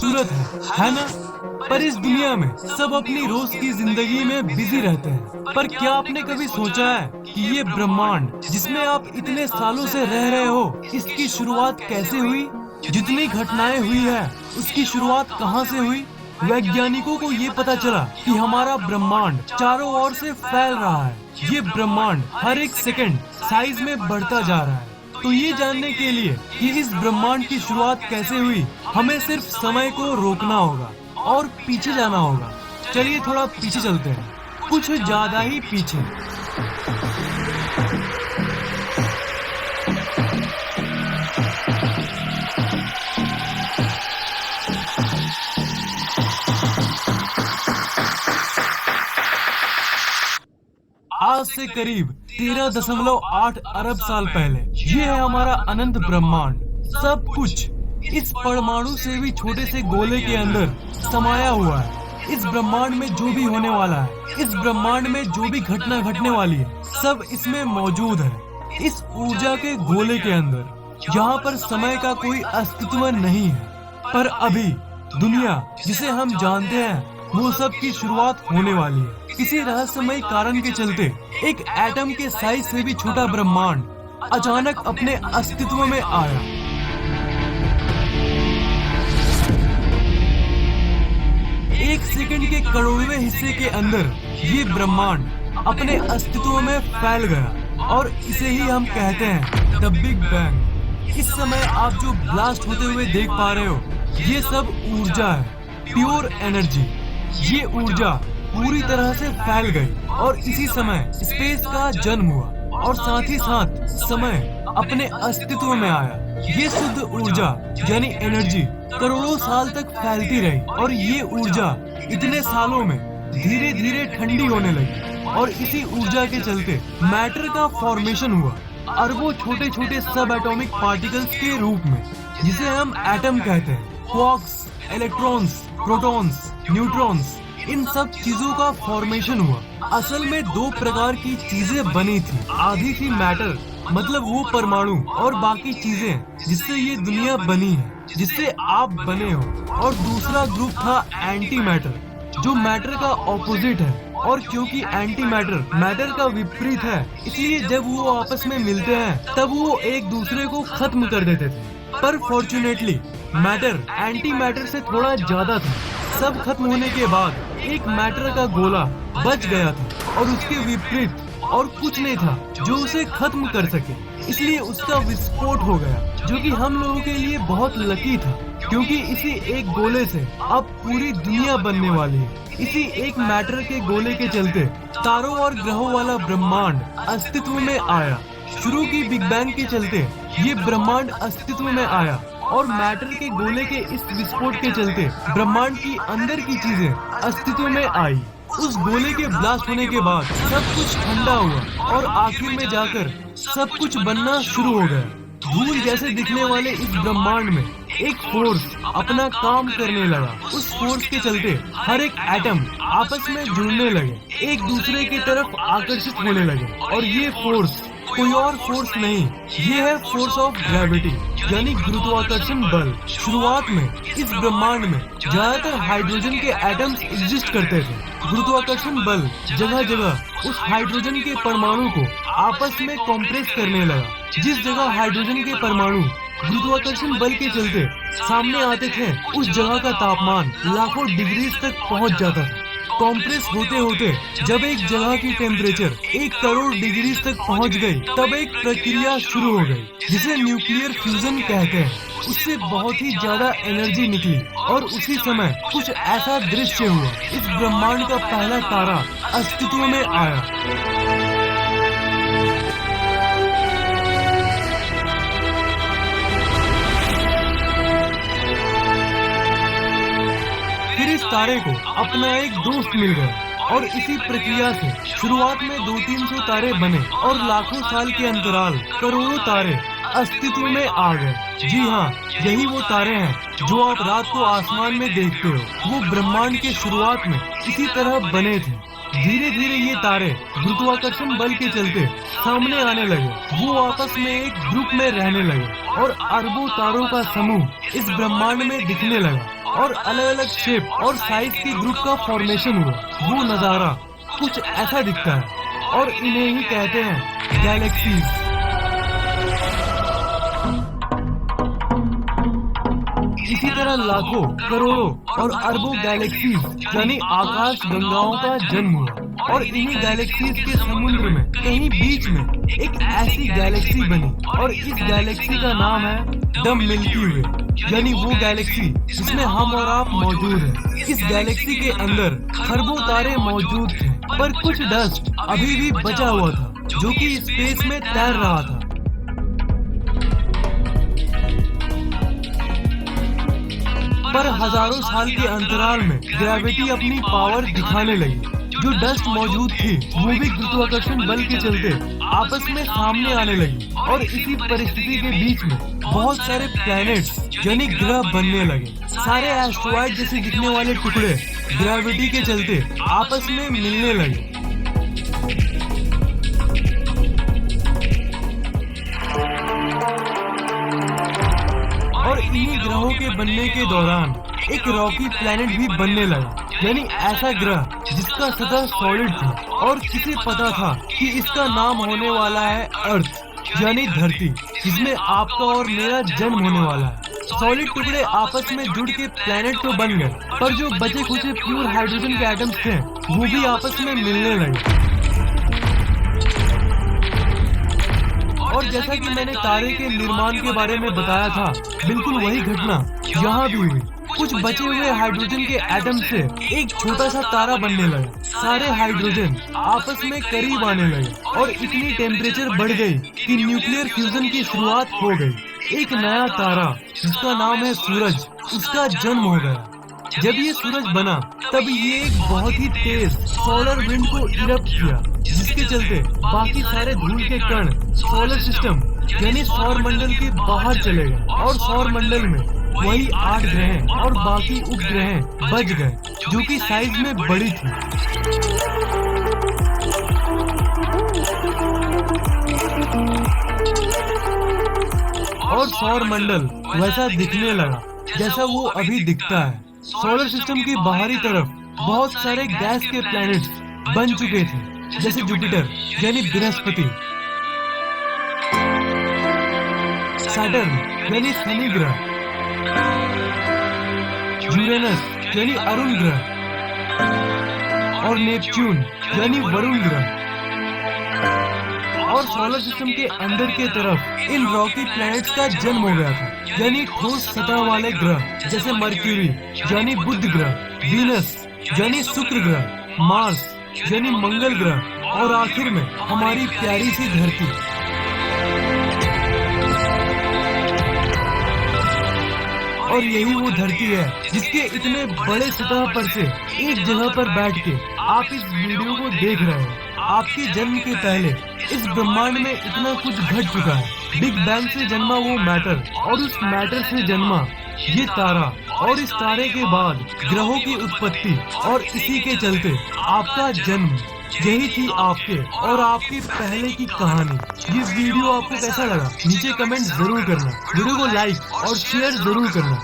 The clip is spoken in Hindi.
खूबसूरत है ना? पर इस दुनिया में सब अपनी रोज की जिंदगी में बिजी रहते हैं। पर क्या आपने कभी सोचा है कि ये ब्रह्मांड जिसमें आप इतने सालों से रह रहे हो, इसकी शुरुआत कैसे हुई? जितनी घटनाएं हुई है, उसकी शुरुआत कहाँ से हुई? वैज्ञानिकों को ये पता चला कि हमारा ब्रह्मांड चारों ओर से फैल रहा है। ये ब्रह्मांड हर एक सेकंड साइज में बढ़ता जा रहा है। तो ये जानने के लिए कि इस ब्रह्मांड की शुरुआत कैसे हुई, हमें सिर्फ समय को रोकना होगा और पीछे जाना होगा। चलिए थोड़ा पीछे चलते हैं, कुछ ज्यादा ही पीछे। आज से करीब 13.8 अरब साल पहले ये है हमारा अनंत ब्रह्मांड। सब कुछ इस परमाणु से भी छोटे से गोले के अंदर समाया हुआ है। इस ब्रह्मांड में जो भी होने वाला है, इस ब्रह्मांड में जो भी घटना घटने वाली है, सब इसमें मौजूद है। इस ऊर्जा के गोले के अंदर यहाँ पर समय का कोई अस्तित्व नहीं है। पर अभी दुनिया जिसे हम जानते हैं, वो सब की शुरुआत होने वाली है। किसी रहस्यमय कारण के चलते एक एटम के साइज से भी छोटा ब्रह्मांड अचानक अपने अस्तित्व में आया। एक सेकंड के करोड़वें हिस्से के अंदर ये ब्रह्मांड अपने अस्तित्व में फैल गया और इसे ही हम कहते हैं द बिग बैंग। इस समय आप जो ब्लास्ट होते हुए देख पा रहे हो, ये सब ऊर्जा है, प्योर एनर्जी। ये ऊर्जा पूरी तरह से फैल गई और इसी समय स्पेस का जन्म हुआ और साथ ही साथ समय अपने अस्तित्व में आया। ये शुद्ध ऊर्जा यानी एनर्जी करोड़ों साल तक फैलती रही और ये ऊर्जा इतने सालों में धीरे धीरे ठंडी होने लगी और इसी ऊर्जा के चलते मैटर का फॉर्मेशन हुआ, अरबों छोटे छोटे सब एटॉमिक पार्टिकल्स के रूप में, जिसे हम एटम कहते हैं। क्वार्क्स, इलेक्ट्रॉन्स, प्रोटॉन्स, न्यूट्रॉन्स, इन सब चीजों का फॉर्मेशन हुआ। असल में दो प्रकार की चीजें बनी थी। आधी थी मैटर, मतलब वो परमाणु और बाकी चीजें जिससे ये दुनिया बनी है, जिससे आप बने हो। और दूसरा ग्रुप था एंटी मैटर, जो मैटर का ऑपोजिट है। और क्योंकि एंटी मैटर मैटर का विपरीत है, इसलिए जब वो आपस में मिलते हैं तब वो एक दूसरे को खत्म कर देते थे। पर फॉर्चुनेटली मैटर एंटी मैटर से थोड़ा ज्यादा था। सब खत्म होने के बाद एक मैटर का गोला बच गया था और उसके विपरीत और कुछ नहीं था जो उसे खत्म कर सके, इसलिए उसका विस्फोट हो गया, जो कि हम लोगों के लिए बहुत लकी था, क्योंकि इसी एक गोले से अब पूरी दुनिया बनने वाली है। इसी एक मैटर के गोले के चलते तारों और ग्रहों वाला ब्रह्मांड अस्तित्व में आया। शुरू की बिग बैंग के चलते ये ब्रह्मांड अस्तित्व में आया और मैटर के गोले के इस विस्फोट के चलते ब्रह्मांड की अंदर की चीजें अस्तित्व में आई। उस गोले के ब्लास्ट होने के बाद सब कुछ ठंडा हुआ और आखिर में जाकर सब कुछ बनना शुरू हो गया। धूल जैसे दिखने वाले इस ब्रह्मांड में एक फोर्स अपना काम करने लगा। उस फोर्स के चलते हर एक एटम आपस में जुड़ने लगे, एक दूसरे की तरफ आकर्षित होने लगे। और ये फोर्स कोई और फोर्स नहीं, ये है फोर्स ऑफ ग्रेविटी यानी गुरुत्वाकर्षण बल। शुरुआत में इस ब्रह्मांड में ज्यादातर हाइड्रोजन के एटम्स एग्जिस्ट करते थे। गुरुत्वाकर्षण बल जगह जगह उस हाइड्रोजन के परमाणु को आपस में कॉम्प्रेस करने लगा। जिस जगह हाइड्रोजन के परमाणु गुरुत्वाकर्षण बल के चलते सामने आते थे, उस जगह का तापमान लाखों डिग्री तक पहुंच जाता था। कॉम्प्रेस होते होते जब एक जगह की टेम्परेचर 1 करोड़ डिग्री तक पहुंच गई, तब एक प्रक्रिया शुरू हो गई जिसे न्यूक्लियर फ्यूजन कहते हैं। उससे बहुत ही ज्यादा एनर्जी निकली और उसी समय कुछ ऐसा दृश्य हुआ। इस ब्रह्मांड का पहला तारा अस्तित्व में आया। फिर इस तारे को अपना एक दोस्त मिल गया और इसी प्रक्रिया से शुरुआत में 200-300 तारे बने और लाखों साल के अंतराल करोड़ों तारे अस्तित्व में आ गए। जी हाँ, यही वो तारे हैं जो आप रात को आसमान में देखते हो। वो ब्रह्मांड के शुरुआत में इसी तरह बने थे। धीरे धीरे ये तारे गुरुत्वाकर्षण बल के चलते सामने आने लगे। वो आपस में एक ग्रुप में रहने लगे और अरबों तारों का समूह इस ब्रह्मांड में दिखने लगा और अलग अलग शेप और साइज के ग्रुप का फॉर्मेशन हुआ। वो नजारा कुछ ऐसा दिखता है और इन्हें ही कहते हैं गैलेक्सीज। इसी तरह लाखों, करोड़ों और अरबों गैलेक्सीज यानी आकाश गंगाओं का जन्म हुआ और इन्हीं गैलेक्सीज के समुद्र में कहीं बीच में एक ऐसी गैलेक्सी बनी और इस गैलेक्सी का नाम है द मिल्की वे, यानी वो गैलेक्सी जिसमें हम और आप मौजूद हैं। इस गैलेक्सी के अंदर खरबों तारे मौजूद थे, पर कुछ डस्ट अभी भी बचा हुआ था जो कि स्पेस में तैर रहा था। पर हजारों साल के अंतराल में ग्रेविटी अपनी पावर दिखाने लगी। जो डस्ट मौजूद थी वो भी गुरुत्वाकर्षण बल के चलते आपस में सामने आने लगी और इसी परिस्थिति के बीच में बहुत सारे प्लैनेट्स यानी ग्रह बनने लगे। सारे एस्ट्रॉइड जैसे दिखने वाले टुकड़े ग्रेविटी के चलते आपस में मिलने लगे। और इन्हीं ग्रहों के बनने के दौरान एक रॉकी प्लैनेट भी बनने लगा, यानी ऐसा ग्रह जिसका सतह सॉलिड था और किसे पता था कि इसका नाम होने वाला है अर्थ यानी धरती, जिसमें आपका और मेरा जन्म होने वाला है। सॉलिड टुकड़े आपस में जुड़ के प्लैनेट तो बन गए, पर जो बचे खुचे प्योर हाइड्रोजन के एटम्स थे वो भी आपस में मिलने लगे। और जैसा कि मैंने तारे के निर्माण के बारे में बताया था, बिल्कुल वही घटना यहाँ भी हुई। कुछ बचे हुए हाइड्रोजन के एटम से एक छोटा सा तारा बनने लगा। सारे हाइड्रोजन आपस में करीब आने लगे और इतनी टेम्परेचर बढ़ गई कि न्यूक्लियर फ्यूजन की शुरुआत हो गई। एक नया तारा जिसका नाम है सूरज, उसका जन्म हो गया। जब ये सूरज बना तब ये एक बहुत ही तेज सोलर विंड को इरप्ट किया, जिसके चलते बाकी सारे धूल के कण सोलर सिस्टम यानी सौर मंडल के बाहर चले गए और सौर मंडल में वही 8 ग्रह और बाकी उपग्रह बच गए जो कि साइज में बड़ी थी। और सौर मंडल वैसा दिखने लगा जैसा वो अभी दिखता है। सोलर सिस्टम की बाहरी तरफ बहुत सारे गैस के प्लैनेट्स बन चुके थे, जैसे जुपिटर यानी बृहस्पति, सैटर्न यानी शनि ग्रह, यूरेनस यानी अरुण ग्रह और नेपच्यून यानी वरुण ग्रह। और सोलर सिस्टम के अंदर के तरफ इन रॉकी प्लैनेट्स का जन्म हो गया था, यानी ठोस सतह वाले ग्रह जैसे मरक्यूरी यानी बुध ग्रह, वीनस यानी शुक्र ग्रह, मार्स यानी मंगल ग्रह और आखिर में हमारी प्यारी सी धरती। और यही वो धरती है जिसके इतने बड़े सतह पर से एक जगह पर बैठ के आप इस वीडियो को देख रहे हैं। आपके जन्म के पहले इस ब्रह्मांड में इतना कुछ घट चुका है। बिग बैंग से जन्मा वो मैटर और उस मैटर से जन्मा ये तारा और इस तारे के बाद ग्रहों की उत्पत्ति और इसी के चलते आपका जन्म। यही थी आपके और आपके पहले की कहानी। ये वीडियो आपको कैसा लगा नीचे कमेंट जरूर करना, वीडियो को लाइक और शेयर जरूर करना।